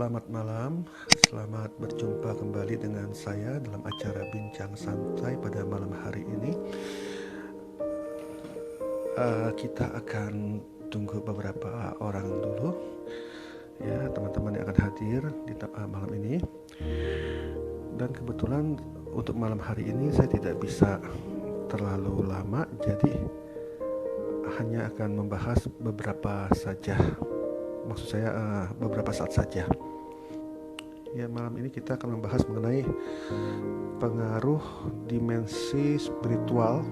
Selamat malam, selamat berjumpa kembali dengan saya dalam acara Bincang Santai pada malam hari ini. Kita akan tunggu beberapa orang dulu, ya, teman-teman yang akan hadir di malam ini. Dan kebetulan untuk malam hari ini saya tidak bisa terlalu lama, jadi hanya akan membahas beberapa saja. Maksud saya beberapa saat saja. Ya, malam ini kita akan membahas mengenai pengaruh dimensi spiritual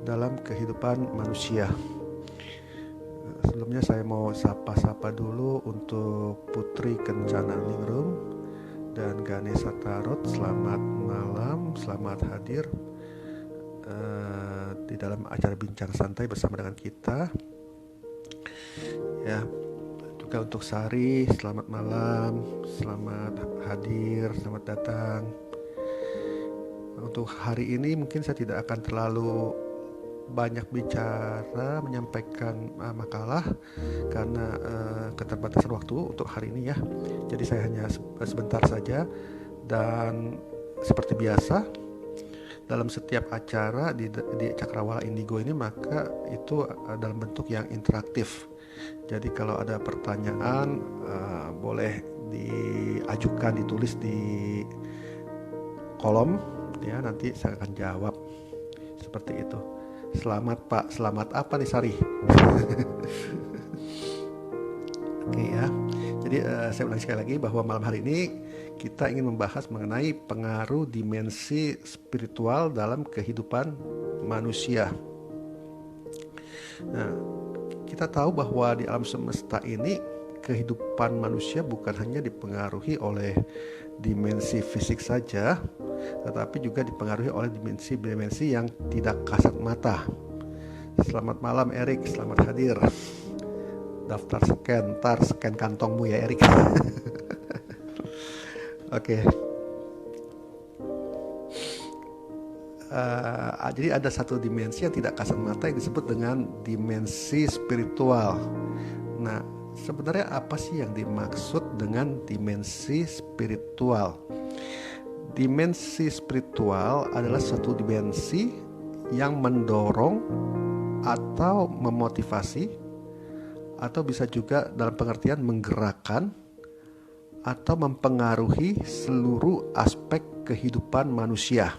dalam kehidupan manusia. Sebelumnya saya mau sapa-sapa dulu untuk Putri Kencana Ningrum dan Ganesha Tarot. Selamat malam, selamat hadir di dalam acara Bincang Santai bersama dengan kita. Ya, juga untuk Sari, selamat malam, selamat hadir, selamat datang. Untuk hari ini mungkin saya tidak akan terlalu banyak bicara, menyampaikan makalah karena keterbatasan waktu untuk hari ini ya. Jadi saya hanya sebentar saja, dan seperti biasa dalam setiap acara di Cakrawala Indigo ini, maka itu dalam bentuk yang interaktif. Jadi kalau ada pertanyaan boleh diajukan, ditulis di kolom ya, nanti saya akan jawab seperti itu. Selamat Pak, selamat apa nih Sari? Oke ya. Jadi saya ulangi sekali lagi bahwa malam hari ini kita ingin membahas mengenai pengaruh dimensi spiritual dalam kehidupan manusia. Nah, kita tahu bahwa di alam semesta ini kehidupan manusia bukan hanya dipengaruhi oleh dimensi fisik saja, tetapi juga dipengaruhi oleh dimensi-dimensi yang tidak kasat mata. Selamat malam Erik, selamat hadir. Daftar scan, scan kantongmu ya Erik. Oke. Jadi ada satu dimensi yang tidak kasat mata yang disebut dengan dimensi spiritual. Nah, sebenarnya apa sih yang dimaksud dengan dimensi spiritual? Dimensi spiritual adalah satu dimensi yang mendorong atau memotivasi, atau bisa juga dalam pengertian menggerakkan atau mempengaruhi seluruh aspek kehidupan manusia.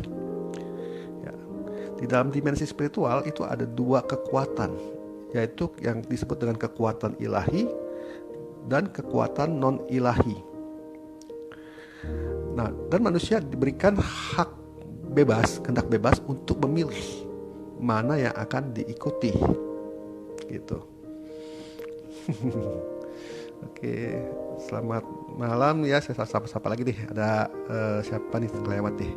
Di dalam dimensi spiritual itu ada dua kekuatan, yaitu yang disebut dengan kekuatan ilahi dan kekuatan non-ilahi. Nah, dan manusia diberikan hak bebas, kehendak bebas untuk memilih mana yang akan diikuti, gitu. Oke, selamat malam ya. Saya sapa lagi nih. Ada siapa nih kelewat nih?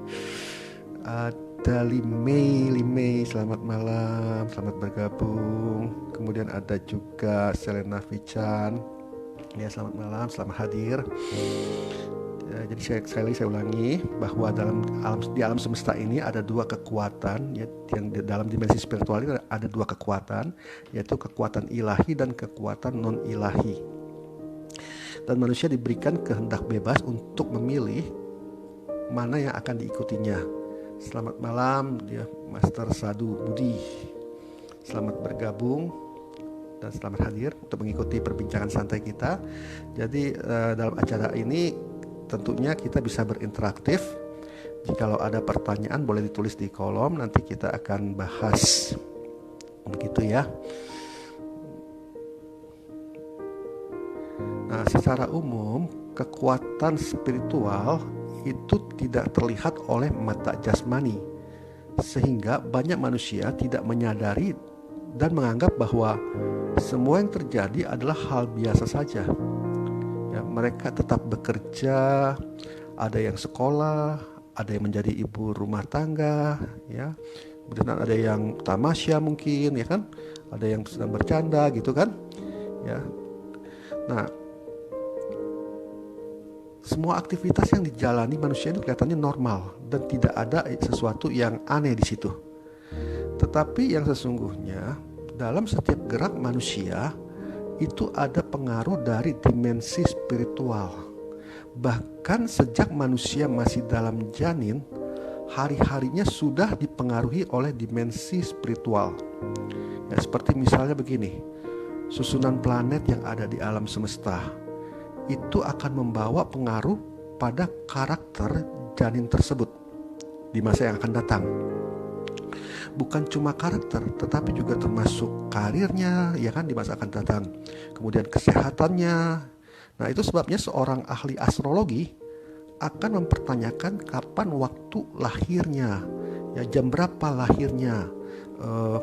Ada Limei, selamat malam, selamat bergabung. Kemudian ada juga Selena Vichan, ya, selamat malam, selamat hadir. Ya, jadi sekali lagi saya ulangi bahwa di alam semesta ini ada dua kekuatan, ya, yang dalam dimensi spiritual ini ada dua kekuatan, yaitu kekuatan ilahi dan kekuatan non ilahi. Dan manusia diberikan kehendak bebas untuk memilih mana yang akan diikutinya. Selamat malam dia Master Sadu Budi. Selamat bergabung dan selamat hadir untuk mengikuti perbincangan santai kita. Jadi dalam acara ini tentunya kita bisa berinteraktif. Jikalau ada pertanyaan boleh ditulis di kolom, nanti kita akan bahas. Begitu ya. Nah, secara umum kekuatan spiritual itu tidak terlihat oleh mata jasmani, sehingga banyak manusia tidak menyadari dan menganggap bahwa semua yang terjadi adalah hal biasa saja. Ya, mereka tetap bekerja, ada yang sekolah, ada yang menjadi ibu rumah tangga, ya, kemudian ada yang tamasya mungkin, ya kan, ada yang sedang bercanda gitu kan, ya. Nah, semua aktivitas yang dijalani manusia itu kelihatannya normal dan tidak ada sesuatu yang aneh di situ. Tetapi yang sesungguhnya dalam setiap gerak manusia itu ada pengaruh dari dimensi spiritual. Bahkan sejak manusia masih dalam janin, hari-harinya sudah dipengaruhi oleh dimensi spiritual. Ya, seperti misalnya begini, susunan planet yang ada di alam semesta itu akan membawa pengaruh pada karakter janin tersebut di masa yang akan datang. Bukan cuma karakter, tetapi juga termasuk karirnya, ya kan, di masa akan datang. Kemudian kesehatannya. Nah, itu sebabnya seorang ahli astrologi akan mempertanyakan kapan waktu lahirnya, ya, jam berapa lahirnya,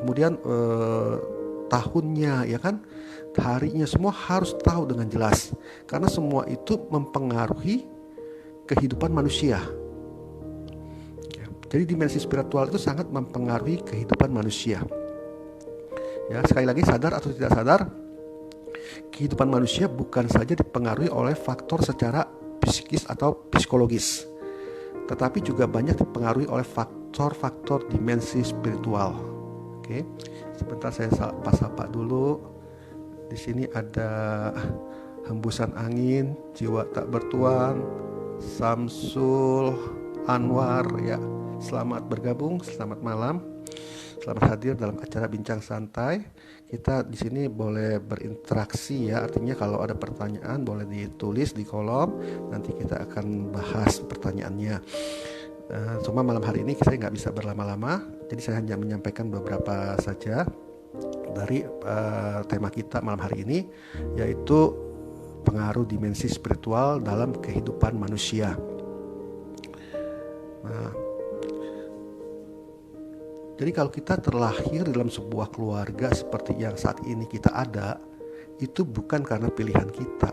kemudian tahunnya, ya kan, harinya, semua harus tahu dengan jelas, karena semua itu mempengaruhi kehidupan manusia. Jadi dimensi spiritual itu sangat mempengaruhi kehidupan manusia. Ya, sekali lagi, sadar atau tidak sadar, kehidupan manusia bukan saja dipengaruhi oleh faktor secara psikis atau psikologis, tetapi juga banyak dipengaruhi oleh faktor-faktor dimensi spiritual. Oke, sebentar saya sapa dulu. Di sini ada hembusan angin, jiwa tak bertuan, Samsul Anwar, ya. Selamat bergabung, selamat malam, selamat hadir dalam acara Bincang Santai. Kita di sini boleh berinteraksi, ya, artinya kalau ada pertanyaan boleh ditulis di kolom, nanti kita akan bahas pertanyaannya. Cuma malam hari ini saya nggak bisa berlama-lama, jadi saya hanya menyampaikan beberapa saja dari tema kita malam hari ini, yaitu pengaruh dimensi spiritual dalam kehidupan manusia. Nah, jadi kalau kita terlahir dalam sebuah keluarga seperti yang saat ini kita ada, itu bukan karena pilihan kita,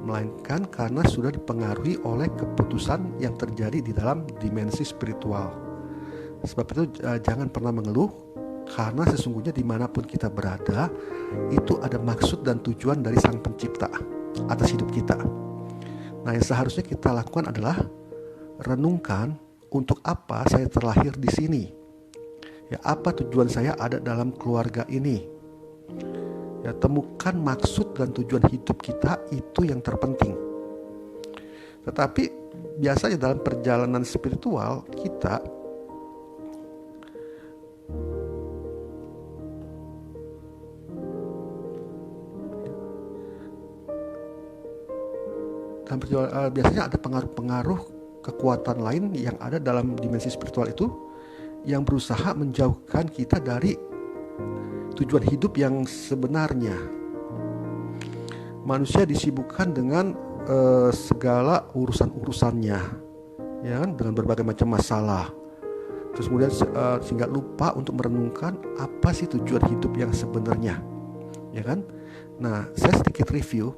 melainkan karena sudah dipengaruhi oleh keputusan yang terjadi di dalam dimensi spiritual. Sebab itu jangan pernah mengeluh, karena sesungguhnya dimanapun kita berada, itu ada maksud dan tujuan dari Sang Pencipta atas hidup kita. Nah, yang seharusnya kita lakukan adalah renungkan, untuk apa saya terlahir di sini? Ya, apa tujuan saya ada dalam keluarga ini? Ya, temukan maksud dan tujuan hidup kita, itu yang terpenting. Tetapi biasanya dalam perjalanan spiritual kita, biasanya ada pengaruh-pengaruh kekuatan lain yang ada dalam dimensi spiritual itu, yang berusaha menjauhkan kita dari tujuan hidup yang sebenarnya. Manusia disibukkan dengan segala urusan-urusannya, ya kan, dengan berbagai macam masalah. Terus kemudian sehingga lupa untuk merenungkan apa sih tujuan hidup yang sebenarnya, ya kan. Nah, saya sedikit review.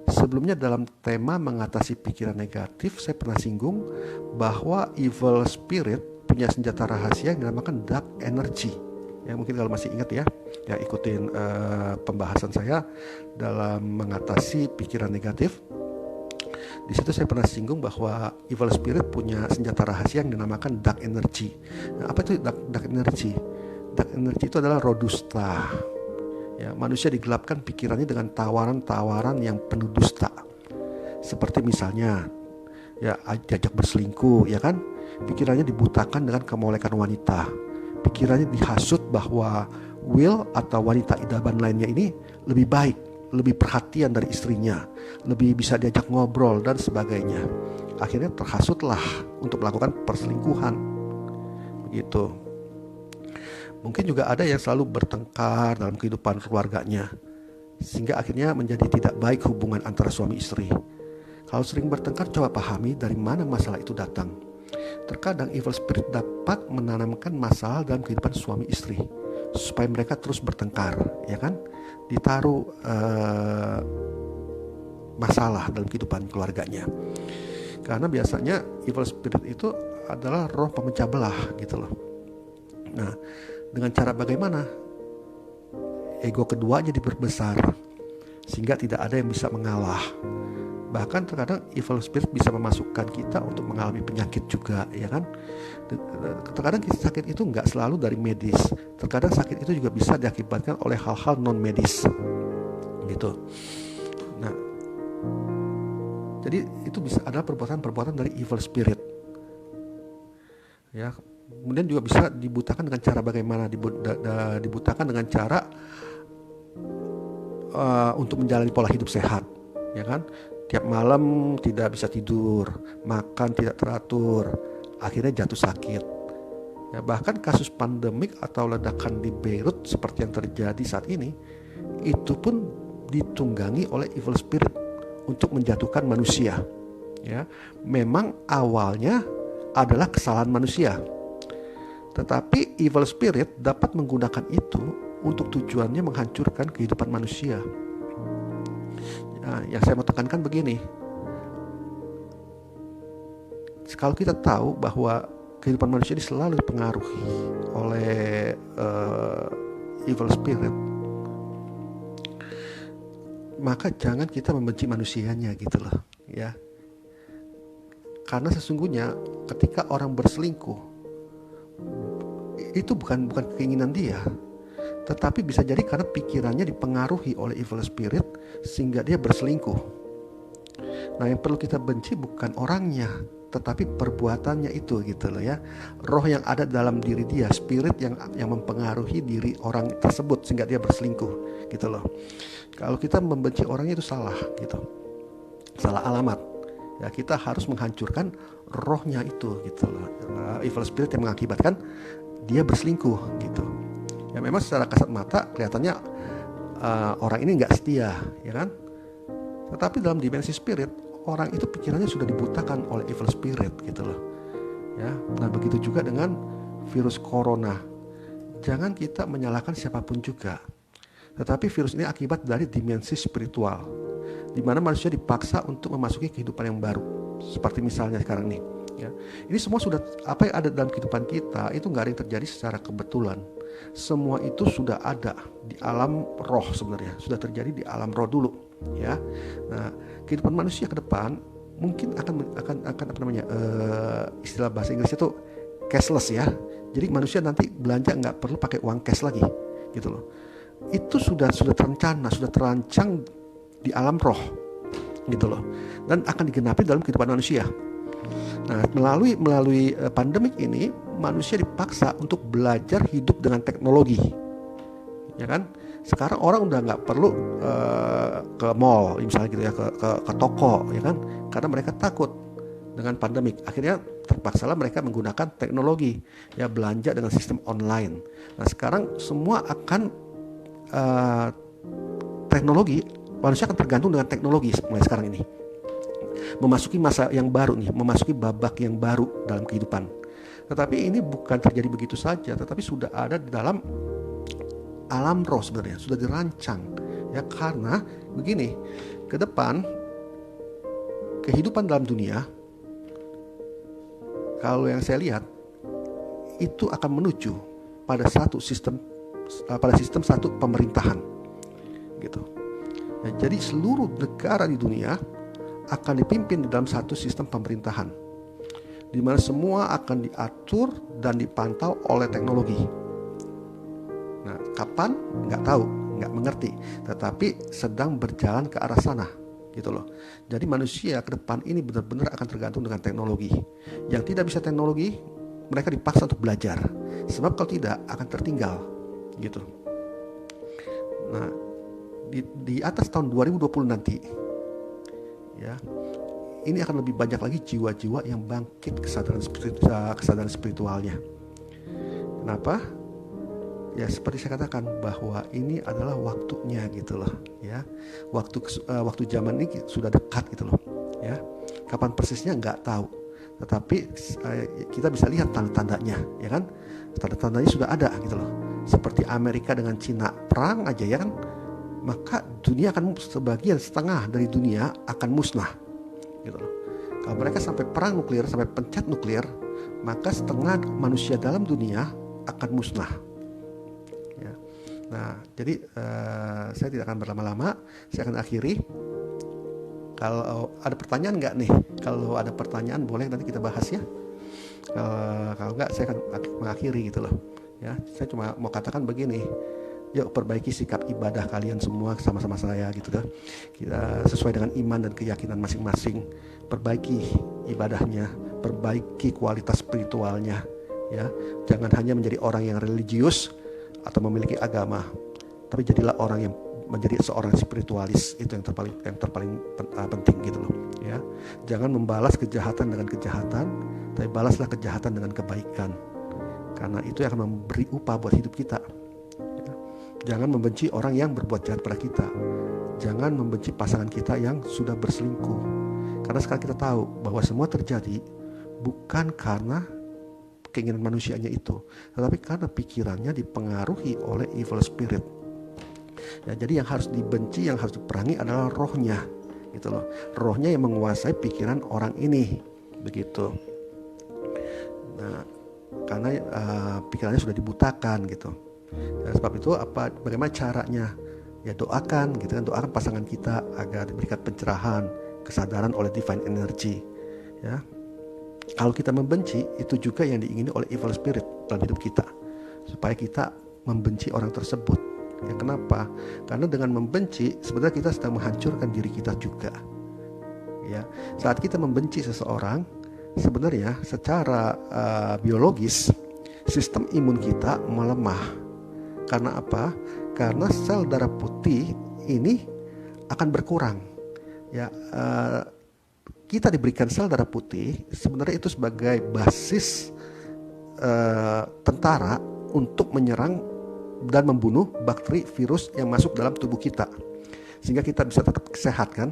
Sebelumnya dalam tema mengatasi pikiran negatif, saya pernah singgung bahwa evil spirit punya senjata rahasia yang dinamakan dark energy. Ya, mungkin kalau masih ingat, ya ikutin pembahasan saya dalam mengatasi pikiran negatif. Di situ saya pernah singgung bahwa evil spirit punya senjata rahasia yang dinamakan dark energy. Nah, apa itu dark energy? Dark energy itu adalah rodusta. Ya, manusia digelapkan pikirannya dengan tawaran-tawaran yang penuh dusta. Seperti misalnya, ya, diajak berselingkuh, ya kan? Pikirannya dibutakan dengan kemolekan wanita. Pikirannya dihasut bahwa Will atau wanita idaman lainnya ini lebih baik, lebih perhatian dari istrinya, lebih bisa diajak ngobrol dan sebagainya. Akhirnya terhasutlah untuk melakukan perselingkuhan. Begitu. Mungkin juga ada yang selalu bertengkar dalam kehidupan keluarganya, sehingga akhirnya menjadi tidak baik hubungan antara suami istri. Kalau sering bertengkar, coba pahami dari mana masalah itu datang. Terkadang evil spirit dapat menanamkan masalah dalam kehidupan suami istri, supaya mereka terus bertengkar, ya kan? Ditaruh masalah dalam kehidupan keluarganya. Karena biasanya evil spirit itu adalah roh pemecah belah, gitu loh. Nah, dengan cara bagaimana? Ego keduanya diperbesar, sehingga tidak ada yang bisa mengalah. Bahkan terkadang evil spirit bisa memasukkan kita untuk mengalami penyakit juga, ya kan? Terkadang sakit itu nggak selalu dari medis. Terkadang sakit itu juga bisa diakibatkan oleh hal-hal non medis. gitu. Nah, jadi itu bisa adalah perbuatan-perbuatan dari evil spirit. Ya, kemudian juga bisa dibutakan dengan cara bagaimana? Dibutakan dengan cara untuk menjalani pola hidup sehat, ya kan? Tiap malam tidak bisa tidur, makan tidak teratur, akhirnya jatuh sakit. Ya, bahkan kasus pandemik atau ledakan di Beirut seperti yang terjadi saat ini, itu pun ditunggangi oleh evil spirit untuk menjatuhkan manusia. Ya, memang awalnya adalah kesalahan manusia, tetapi evil spirit dapat menggunakan itu untuk tujuannya menghancurkan kehidupan manusia. Nah, yang saya mau tekankan begini, kalau kita tahu bahwa kehidupan manusia ini selalu dipengaruhi oleh evil spirit, maka jangan kita membenci manusianya gitu loh, ya. Karena sesungguhnya ketika orang berselingkuh, itu bukan keinginan dia, tetapi bisa jadi karena pikirannya dipengaruhi oleh evil spirit sehingga dia berselingkuh. Nah, yang perlu kita benci bukan orangnya, tetapi perbuatannya itu gitu loh, ya. Roh yang ada dalam diri dia, spirit yang mempengaruhi diri orang tersebut sehingga dia berselingkuh gitu loh. Kalau kita membenci orangnya itu salah gitu, salah alamat. Ya, kita harus menghancurkan rohnya itu gitu loh, evil spirit yang mengakibatkan dia berselingkuh gitu. Ya, memang secara kasat mata kelihatannya orang ini nggak setia, ya kan? Tetapi dalam dimensi spirit, orang itu pikirannya sudah dibutakan oleh evil spirit gitu loh, ya. Nah, begitu juga dengan virus corona. Jangan kita menyalahkan siapapun juga, tetapi virus ini akibat dari dimensi spiritual, di mana manusia dipaksa untuk memasuki kehidupan yang baru. Seperti misalnya sekarang nih, ya. Ini semua sudah, apa yang ada dalam kehidupan kita itu nggak ada yang terjadi secara kebetulan. Semua itu sudah ada di alam roh sebenarnya, sudah terjadi di alam roh dulu, ya. Nah, kehidupan manusia ke depan mungkin akan apa namanya, istilah bahasa Inggris itu cashless, ya. Jadi manusia nanti belanja nggak perlu pakai uang cash lagi, gitu loh. Itu sudah terencana, sudah terancang di alam roh, gitu loh, dan akan digenapi dalam kehidupan manusia. Nah, melalui pandemik ini, manusia dipaksa untuk belajar hidup dengan teknologi, ya kan? Sekarang orang udah nggak perlu ke mall, misalnya gitu ya, ke toko, ya kan? Karena mereka takut dengan pandemik. Akhirnya terpaksalah mereka menggunakan teknologi, ya, belanja dengan sistem online. Nah, sekarang semua akan teknologi. Manusia akan tergantung dengan teknologi mulai sekarang ini. Memasuki masa yang baru nih, memasuki babak yang baru dalam kehidupan. Tetapi ini bukan terjadi begitu saja, tetapi sudah ada di dalam alam roh sebenarnya, sudah dirancang, ya. Karena begini, ke depan kehidupan dalam dunia, kalau yang saya lihat, itu akan menuju pada sistem satu pemerintahan, gitu. Nah, jadi seluruh negara di dunia akan dipimpin di dalam satu sistem pemerintahan, di mana semua akan diatur dan dipantau oleh teknologi. Nah, kapan? Nggak tahu, nggak mengerti, tetapi sedang berjalan ke arah sana, gitu loh. Jadi manusia ke depan ini benar-benar akan tergantung dengan teknologi. Yang tidak bisa teknologi, mereka dipaksa untuk belajar, sebab kalau tidak akan tertinggal, gitu. Nah, di atas tahun 2020 nanti, ya, ini akan lebih banyak lagi jiwa-jiwa yang bangkit kesadaran spiritualnya. Kenapa? Ya, seperti saya katakan bahwa ini adalah waktunya, gitu loh, ya. Waktu zaman ini sudah dekat, gitu loh, ya. Kapan persisnya nggak tahu, tetapi kita bisa lihat tanda-tandanya, ya kan? Tanda-tandanya sudah ada, gitu loh. Seperti Amerika dengan Cina perang aja, ya kan? Maka dunia akan, sebagian setengah dari dunia akan musnah, gitu loh. Kalau mereka sampai perang nuklir, sampai pencet nuklir, maka setengah manusia dalam dunia akan musnah, ya. Nah, jadi saya tidak akan berlama-lama, saya akan akhiri. Kalau ada pertanyaan nggak nih? Kalau ada pertanyaan boleh nanti kita bahas, ya. Kalau nggak, saya akan mengakhiri, gitu loh, ya. Saya cuma mau katakan begini, Yuk perbaiki sikap ibadah kalian semua sama-sama saya gitu kan. Kita sesuai dengan iman dan keyakinan masing-masing. Perbaiki ibadahnya, perbaiki kualitas spiritualnya ya. Jangan hanya menjadi orang yang religius atau memiliki agama, tapi jadilah orang yang menjadi seorang spiritualis. Itu yang terpaling penting gitu loh ya. Jangan membalas kejahatan dengan kejahatan, tapi balaslah kejahatan dengan kebaikan, karena itu yang akan memberi upah buat hidup kita. Jangan membenci orang yang berbuat jahat pada kita. Jangan membenci pasangan kita yang sudah berselingkuh. Karena sekarang kita tahu bahwa semua terjadi bukan karena keinginan manusianya itu, tetapi karena pikirannya dipengaruhi oleh evil spirit. Ya, jadi yang harus dibenci, yang harus diperangi adalah rohnya, gitu loh. Rohnya yang menguasai pikiran orang ini, begitu. Nah, karena pikirannya sudah dibutakan gitu. Dan sebab itu bagaimana caranya? Ya doakan gitu kan, doakan pasangan kita agar diberikan pencerahan, kesadaran oleh divine energy. Ya. Kalau kita membenci, itu juga yang diingini oleh evil spirit dalam hidup kita, supaya kita membenci orang tersebut. Ya kenapa? Karena dengan membenci sebenarnya kita sedang menghancurkan diri kita juga. Ya, saat kita membenci seseorang, sebenarnya secara biologis sistem imun kita melemah. Karena apa? Karena sel darah putih ini akan berkurang. Ya, kita diberikan sel darah putih sebenarnya itu sebagai basis tentara untuk menyerang dan membunuh bakteri, virus yang masuk dalam tubuh kita, sehingga kita bisa tetap sehat kan.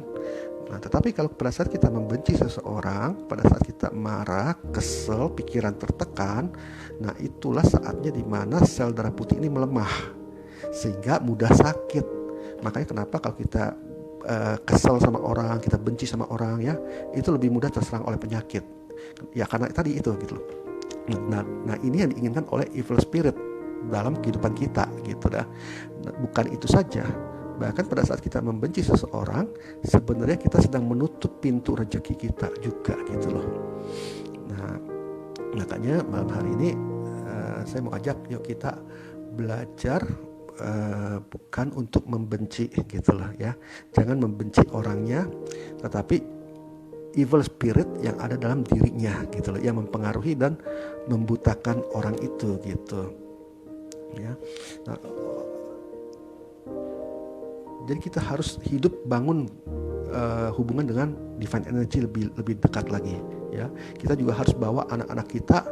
Nah, tetapi kalau pada saat kita membenci seseorang, pada saat kita marah, kesel, pikiran tertekan, nah itulah saatnya di mana sel darah putih ini melemah, sehingga mudah sakit. Makanya kenapa kalau kita kesel sama orang, kita benci sama orang ya, itu lebih mudah terserang oleh penyakit. Ya karena tadi itu gitu loh. Nah ini yang diinginkan oleh evil spirit dalam kehidupan kita gitu dah. Nah, bukan itu saja. Bahkan pada saat kita membenci seseorang, sebenarnya kita sedang menutup pintu rezeki kita juga gitu loh. Nah, makanya malam hari ini saya mau ajak yuk kita belajar bukan untuk membenci gitu loh ya. Jangan membenci orangnya, tetapi evil spirit yang ada dalam dirinya gitu loh, yang mempengaruhi dan membutakan orang itu gitu. Ya. Nah, jadi kita harus hidup bangun hubungan dengan divine energy lebih dekat lagi ya. Kita juga harus bawa anak-anak kita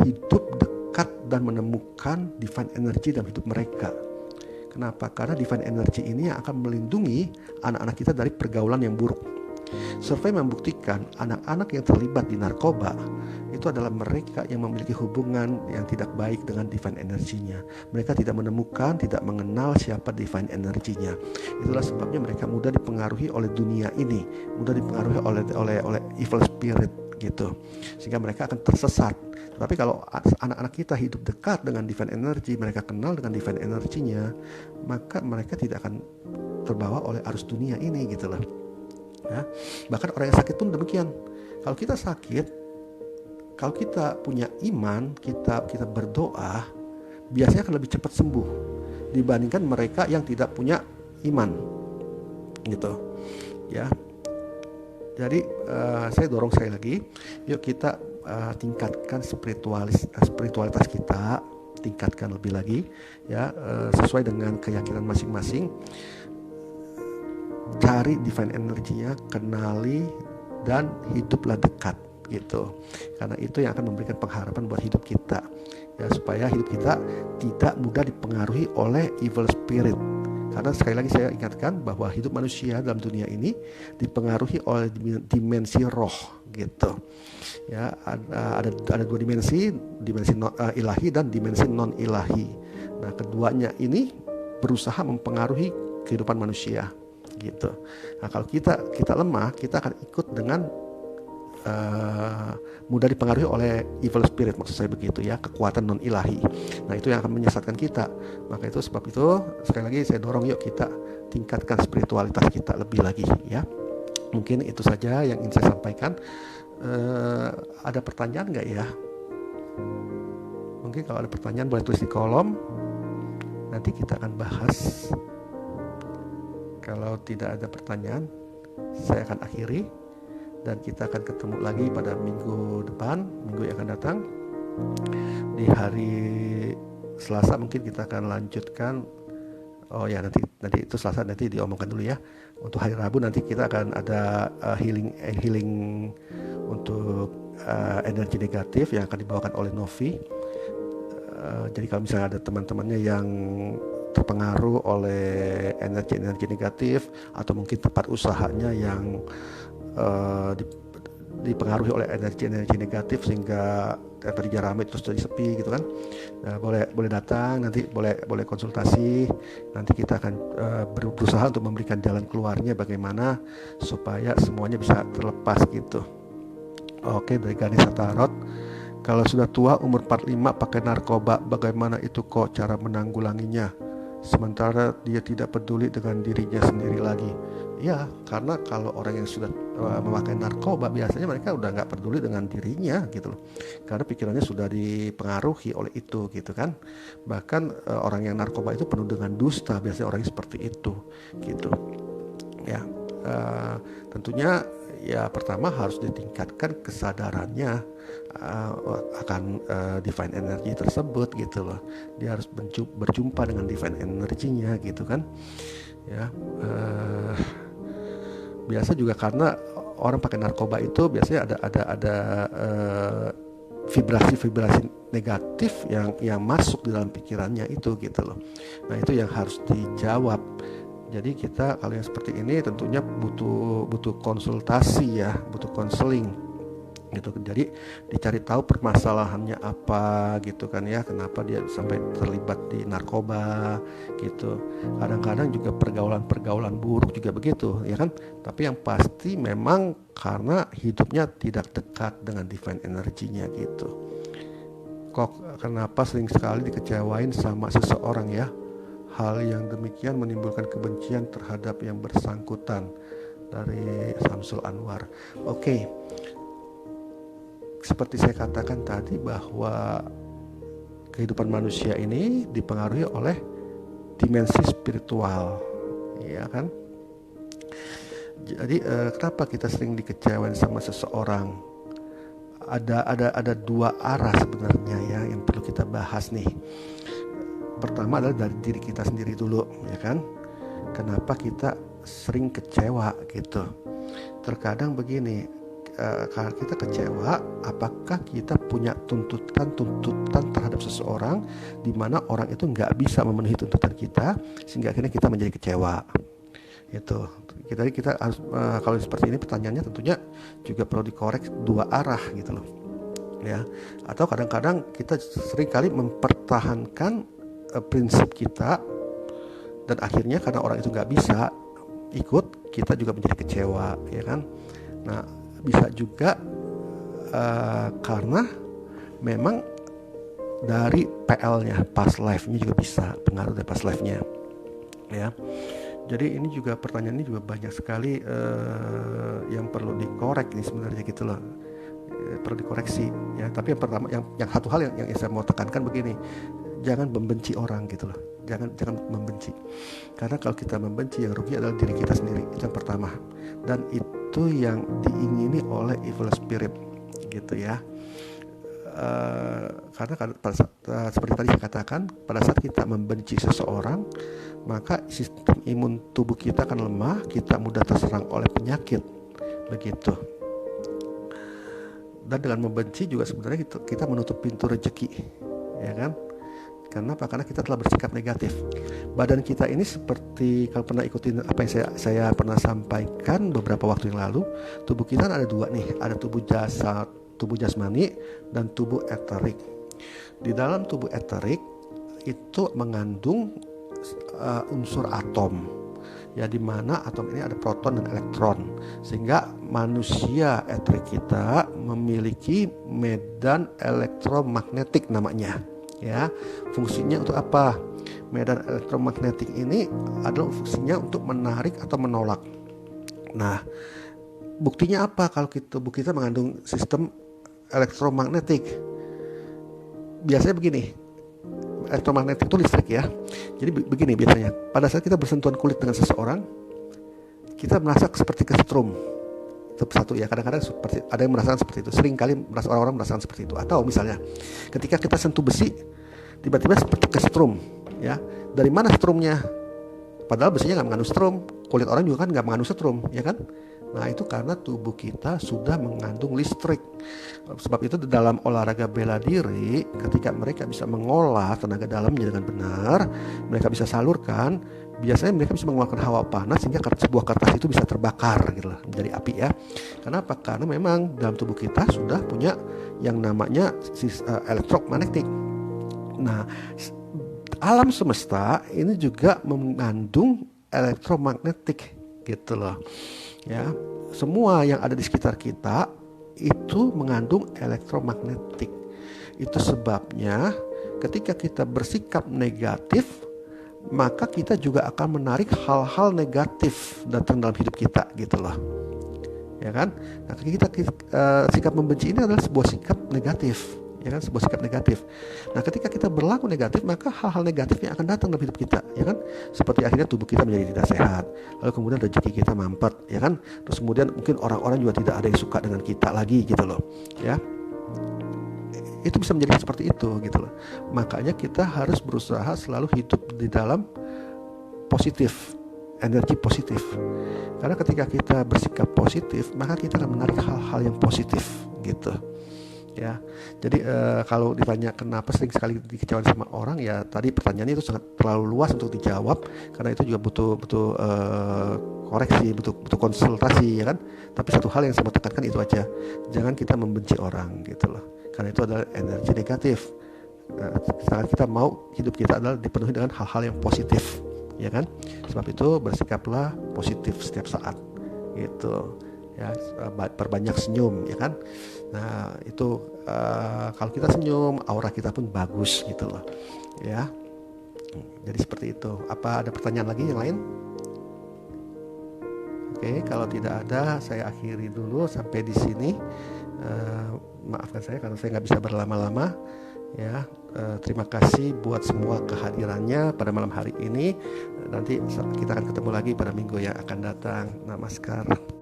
hidup dekat dan menemukan divine energy dalam hidup mereka. Kenapa? Karena divine energy ini yang akan melindungi anak-anak kita dari pergaulan yang buruk. Survei membuktikan anak-anak yang terlibat di narkoba itu adalah mereka yang memiliki hubungan yang tidak baik dengan divine energinya. Mereka tidak menemukan, tidak mengenal siapa divine energinya. Itulah sebabnya mereka mudah dipengaruhi oleh dunia ini, mudah dipengaruhi oleh evil spirit gitu, sehingga mereka akan tersesat. Tapi kalau anak-anak kita hidup dekat dengan divine energy, mereka kenal dengan divine energinya, maka mereka tidak akan terbawa oleh arus dunia ini gitu loh. Ya, bahkan orang yang sakit pun demikian. Kalau kita sakit, kalau kita punya iman, kita berdoa, biasanya akan lebih cepat sembuh dibandingkan mereka yang tidak punya iman, gitu. Ya, jadi saya dorong sekali lagi, yuk kita tingkatkan spiritualitas kita, tingkatkan lebih lagi, ya sesuai dengan keyakinan masing-masing. Cari divine energinya, kenali dan hiduplah dekat gitu. Karena itu yang akan memberikan pengharapan buat hidup kita. Ya, supaya hidup kita tidak mudah dipengaruhi oleh evil spirit. Karena sekali lagi saya ingatkan bahwa hidup manusia dalam dunia ini dipengaruhi oleh dimensi roh gitu. Ya, ada dua dimensi ilahi dan dimensi non ilahi. Nah, keduanya ini berusaha mempengaruhi kehidupan manusia. Gitu. Nah, kalau kita lemah, kita akan ikut dengan mudah dipengaruhi oleh evil spirit, maksud saya begitu ya, kekuatan non ilahi. Nah, itu yang akan menyesatkan kita. Maka itu sebab itu sekali lagi saya dorong yuk kita tingkatkan spiritualitas kita lebih lagi ya. Mungkin itu saja yang ingin saya sampaikan. Ada pertanyaan nggak ya? Mungkin kalau ada pertanyaan boleh tulis di kolom. nanti kita akan bahas. Kalau tidak ada pertanyaan, saya akan akhiri dan kita akan ketemu lagi pada minggu depan, minggu yang akan datang. Di hari Selasa mungkin kita akan lanjutkan. Oh ya, nanti itu Selasa nanti diomongkan dulu ya. Untuk hari Rabu nanti kita akan ada healing untuk energi negatif yang akan dibawakan oleh Novi. Jadi kalau misalnya ada teman-temannya yang terpengaruh oleh energi negatif atau mungkin tempat usahanya yang dipengaruhi oleh energi negatif sehingga tadinya ramai terus jadi sepi gitu kan, boleh datang, nanti boleh konsultasi, nanti kita akan berusaha untuk memberikan jalan keluarnya bagaimana supaya semuanya bisa terlepas gitu. Oke, dari Ganesha Tarot. Kalau sudah tua umur 45 pakai narkoba, bagaimana itu kok cara menanggulanginya? Sementara dia tidak peduli dengan dirinya sendiri lagi. Ya, karena kalau orang yang sudah memakai narkoba biasanya mereka udah nggak peduli dengan dirinya gitu loh. Karena pikirannya sudah dipengaruhi oleh itu gitu kan. Bahkan orang yang narkoba itu penuh dengan dusta, biasanya orangnya seperti itu gitu. Ya, tentunya ya pertama harus ditingkatkan kesadarannya akan divine energy tersebut gitu loh. Dia harus berjumpa dengan divine energinya gitu kan ya. Biasa juga karena orang pakai narkoba itu biasanya ada vibrasi negatif yang masuk di dalam pikirannya itu gitu loh. Nah itu yang harus dijawab. Jadi kita kalau yang seperti ini tentunya butuh konsultasi ya, butuh konseling gitu. Jadi dicari tahu permasalahannya apa gitu kan ya, kenapa dia sampai terlibat di narkoba gitu. Kadang-kadang juga pergaulan buruk juga begitu ya kan. Tapi yang pasti memang karena hidupnya tidak dekat dengan divine energinya gitu. Kok kenapa sering sekali dikecewain sama seseorang ya? Hal yang demikian menimbulkan kebencian terhadap yang bersangkutan. Dari Samsul Anwar. Oke. Seperti saya katakan tadi bahwa kehidupan manusia ini dipengaruhi oleh dimensi spiritual, ya kan? Jadi kenapa kita sering dikecewain sama seseorang? Ada dua arah sebenarnya ya yang perlu kita bahas nih. Pertama adalah dari diri kita sendiri dulu, ya kan? Kenapa kita sering kecewa gitu? Terkadang begini, kalau kita kecewa, apakah kita punya tuntutan terhadap seseorang di mana orang itu nggak bisa memenuhi tuntutan kita sehingga akhirnya kita menjadi kecewa? Itu. Jadi kita harus kalau seperti ini pertanyaannya tentunya juga perlu dikorek dua arah gitu loh. Ya. Atau kadang-kadang kita seringkali mempertahankan prinsip kita dan akhirnya karena orang itu nggak bisa ikut, kita juga menjadi kecewa, ya kan? Nah, bisa juga karena memang dari PL-nya, past life-nya juga bisa pengaruh dari past life-nya, ya. Jadi ini juga pertanyaan ini juga banyak sekali yang perlu dikorek nih sebenarnya gitu loh. Perlu dikoreksi ya. Tapi yang pertama yang satu hal yang saya mau tekankan begini, jangan membenci orang gitu loh. Jangan membenci. Karena kalau kita membenci yang rugi adalah diri kita sendiri. Itu yang pertama. Dan itu yang diingini oleh evil spirit gitu ya. Karena pada saat, seperti tadi saya katakan, pada saat kita membenci seseorang, maka sistem imun tubuh kita akan lemah, kita mudah terserang oleh penyakit begitu. Dan dengan membenci juga sebenarnya kita menutup pintu rezeki, ya kan? Kenapa? Karena kita telah bersikap negatif. Badan kita ini seperti kalau pernah ikutin apa yang saya pernah sampaikan beberapa waktu yang lalu, tubuh kita ada dua nih, ada tubuh jasmani dan tubuh eterik. Di dalam tubuh eterik itu mengandung unsur atom. Ya, di mana atom ini ada proton dan elektron, sehingga manusia eterik kita memiliki medan elektromagnetik namanya. Ya, fungsinya untuk apa? Medan elektromagnetik ini adalah fungsinya untuk menarik atau menolak. Nah, buktinya apa kalau tubuh kita mengandung sistem elektromagnetik? Biasanya begini, elektromagnetik itu listrik ya. Jadi begini biasanya, pada saat kita bersentuhan kulit dengan seseorang, kita merasa seperti kesetrum. Itu satu ya, kadang-kadang seperti ada yang merasakan seperti itu. Sering kali orang-orang merasakan seperti itu. Atau misalnya, ketika kita sentuh besi, tiba-tiba seperti kesetrum, ya. Dari mana strumnya? Padahal besinya nggak mengandung strum, kulit orang juga kan nggak mengandung strum, ya kan? Nah itu karena tubuh kita sudah mengandung listrik. Sebab itu dalam olahraga bela diri, ketika mereka bisa mengolah tenaga dalamnya dengan benar, mereka bisa salurkan, biasanya mereka bisa mengeluarkan hawa panas sehingga sebuah kertas itu bisa terbakar gitu loh, menjadi api ya. Kenapa? Karena memang dalam tubuh kita sudah punya yang namanya elektromagnetik. Nah, alam semesta ini juga mengandung elektromagnetik gitu loh. Ya, semua yang ada di sekitar kita itu mengandung elektromagnetik. Itu sebabnya ketika kita bersikap negatif, maka kita juga akan menarik hal-hal negatif datang dalam hidup kita gitu loh. Ya kan? Nah, kita sikap membenci ini adalah sebuah sikap negatif. Ya kan, sebuah sikap negatif. Nah, ketika kita berlaku negatif, maka hal-hal negatif yang akan datang dalam hidup kita, ya kan? Seperti akhirnya tubuh kita menjadi tidak sehat, lalu kemudian rezeki kita mampet, ya kan? Terus kemudian mungkin orang-orang juga tidak ada yang suka dengan kita lagi, gitu loh, ya. Itu bisa menjadi seperti itu, gitu loh. Makanya kita harus berusaha selalu hidup di dalam positif, energi positif. Karena ketika kita bersikap positif, maka kita akan menarik hal-hal yang positif, gitu. Ya, jadi kalau ditanya kenapa sering sekali dikecewakan sama orang, ya tadi pertanyaannya itu sangat terlalu luas untuk dijawab, karena itu juga butuh koreksi, butuh konsultasi, ya kan. Tapi satu hal yang saya mau tekankan itu aja, jangan kita membenci orang gitu loh, karena itu adalah energi negatif. Saat kita mau hidup kita adalah dipenuhi dengan hal-hal yang positif, ya kan. Sebab itu bersikaplah positif setiap saat, gitu. Ya, perbanyak senyum, ya kan. Nah itu kalau kita senyum, aura kita pun bagus gitu loh, ya. Jadi seperti itu. Apa ada pertanyaan lagi yang lain? Oke, kalau tidak ada, saya akhiri dulu sampai di sini. Maafkan saya karena saya nggak bisa berlama-lama, ya. Terima kasih buat semua kehadirannya pada malam hari ini. Nanti kita akan ketemu lagi pada minggu yang akan datang. Namaskar.